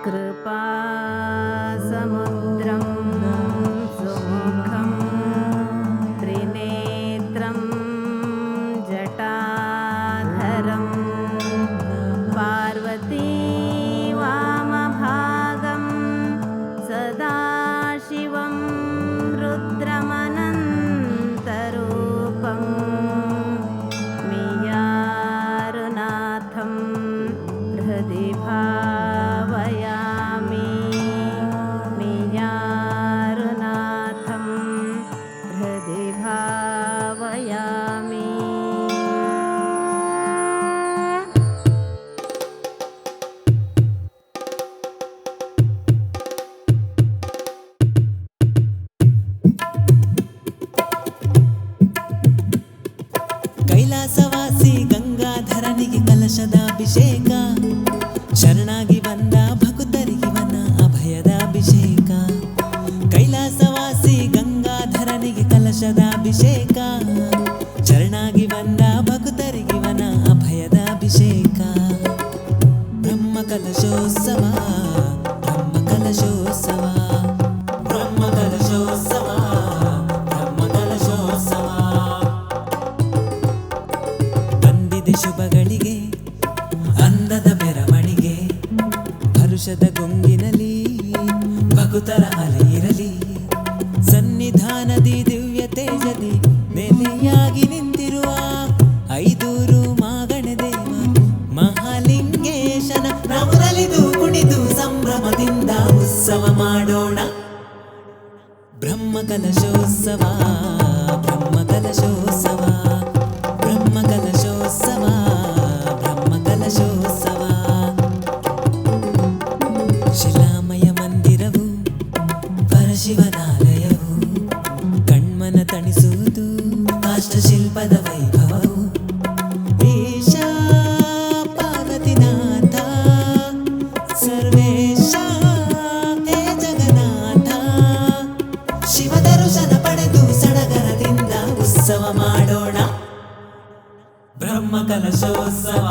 कृपासमुद्रं सुमुखं त्रिनेत्रं जटाधरं पार्वती वामभागं सदाशिवं रुद्रमनन्तरूपं मियारुनाथं हृदि भावयामि मियारुनाथं हृदि भावयामि। ಕೈಲಾಸವಾಸಿ ಗಂಗಾಧರನಿಗೆ ಕಲಶದಾಭಿಷೇಕ, ಶರಣಾಗಿ ಬಂದ ಭಕ್ತರಿಗಿವನ ಅಭಯದಾಭಿಷೇಕ. ಕೈಲಾಸವಾಸಿ ಗಂಗಾಧರನಿಗೆ ಕಲಶದಾಭಿಷೇಕ, ಶರಣಾಗಿ ಬಂದ ಭಕ್ತರಿಗಿವನ ಅಭಯದಾಭಿಷೇಕ. ಬ್ರಹ್ಮ ಕಲಶೋತ್ಸವ ಬ್ರಹ್ಮ ಕಲಶೋತ್ಸವ ಬ್ರಹ್ಮ ಕಲಶೋತ್ಸವ ಬ್ರಹ್ಮ ಕಲಶೋತ್ಸವ. ಬಂದಿದೆ ಶುಭಗಳಿಗೆ ಅಂದದ ಮೆರವಣಿಗೆ, ಹರುಷದ ಗೊಂಗಿನಲಿ ಭಕ್ತರ ಅಲೆ ಇರಲಿ. ಸನ್ನಿಧಾನದಿ ದಿವ್ಯ ತೇಜದಿ ನೆಲೆಯಾಗಿ ನಿಂತಿರುವ ಐದೂರು ಮಾಗಣೆ ದೇವ ಮಹಾಲಿಂಗೇಶನ ನಾವು ನಲಿದು ಕುಣಿದು ಸಂಭ್ರಮದಿಂದ ಉತ್ಸವ ಮಾಡೋಣ. ಬ್ರಹ್ಮ ಕಲಶೋತ್ಸವ ಬ್ರಹ್ಮ ಕಲಶೋತ್ಸವ ಬ್ರಹ್ಮ ಕಲಶೋತ್ಸವ ಬ್ರಹ್ಮ ಕಲಶೋತ್ಸವ. ಶಿಲಾಮಯ ಮಂದಿರವು ಪರಶಿವನಾಲಯವು, ಕಣ್ಮನ ತಣಿಸುವುದು ಕಾಷ್ಟಶಿಲ್ಪದ ವೈಭವವು. ಈಶ ಪಾರ್ವತಿನಾಥ ಸರ್ವೇಶ ಹೇ ಜಗನ್ನಾಥ, ಶಿವ ದರ್ಶನ ಪಡೆದು ಸಡಗರದಿಂದ ಉತ್ಸವ ಮಾಡೋಣ. ಬ್ರಹ್ಮ ಕಲಶೋತ್ಸವ